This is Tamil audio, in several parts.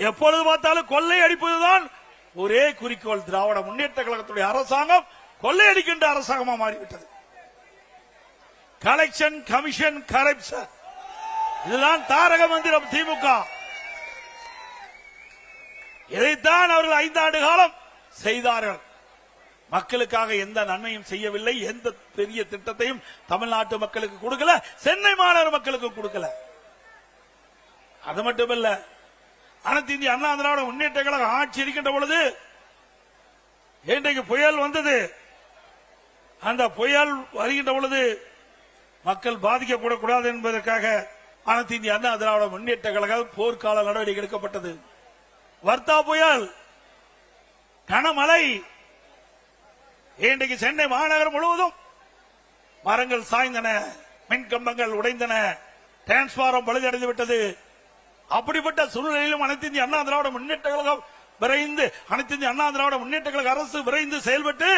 எப்பொழுது பார்த்தாலும் கொள்ளை அடிப்பதுதான் ஒரே குறிக்கோள். திராவிட முன்னேற்ற கழகத்துடைய அரசாங்கம் கொள்ளையடிக்கின்ற அரசாங்கமா மாறிவிட்டது. கலெக்ஷன், கமிஷன், கரப்ஷன், இதுதான் தாரக மந்திரம் திமுக. இதைத்தான் அவர்கள் 5 ஆண்டு காலம் செய்தார்கள். மக்களுக்காக எந்த நன்மையும் செய்யவில்லை. எந்த பெரிய திட்டத்தையும் தமிழ்நாட்டு மக்களுக்கு கொடுக்கல, சென்னை மாநகர மக்களுக்கு கொடுக்கல. அது மட்டுமல்ல, அனைத்து இந்திய அண்ணா திராவிட முன்னேற்ற கழகம் ஆட்சி இருக்கின்ற பொழுது இன்றைக்கு புயல் வந்தது. அந்த புயல் வருகின்ற பொழுது மக்கள் பாதிக்கப்படக்கூடாது என்பதற்காக அனைத்து இந்திய அண்ணா திராவிட முன்னேற்ற கழகம் போர்க்கால நடவடிக்கை எடுக்கப்பட்டது. வர்த்தா புயல், கனமழை, இன்றைக்கு சென்னை மாநகரம் முழுவதும் மரங்கள் சாய்ந்தன, மின் கம்பங்கள் உடைந்தன, டிரான்ஸ்பாரம் பழுதடைந்து விட்டது. அப்படிப்பட்ட சூழ்நிலையிலும் அனைத்து இந்திய அண்ணா திராவிட முன்னேற்ற கழகம் விரைந்து, அனைத்து இந்திய அண்ணா திராவிட முன்னேற்ற கழக அரசு விரைந்து செயல்பட்டு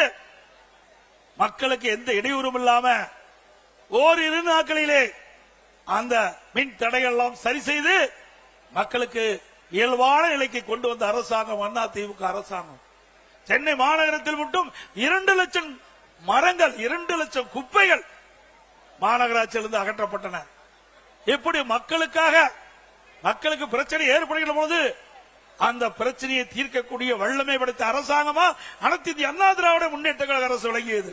மக்களுக்கு எந்த இடையூறும் இல்லாம ஓரிரு நாட்களிலே அந்த மின் தடைகள் எல்லாம் சரி செய்து மக்களுக்கு இயல்பான நிலைக்கு கொண்டு வந்த அரசாங்கம் அண்ணா திமுக அரசாங்கம். சென்னை மாநகரத்தில் மட்டும் 2 லட்சம் மரங்கள், 2 லட்சம் குப்பைகள் மாநகராட்சியிலிருந்து அகற்றப்பட்டன. இப்படி மக்களுக்கு பிரச்சனை ஏற்படுகிற போது அந்த பிரச்சனையை தீர்க்கக்கூடிய வல்லமை படைத்த அரசாங்கமா அனைத்து இந்திய அண்ணா திராவிட முன்னேற்ற கழக அரசு விளங்கியது.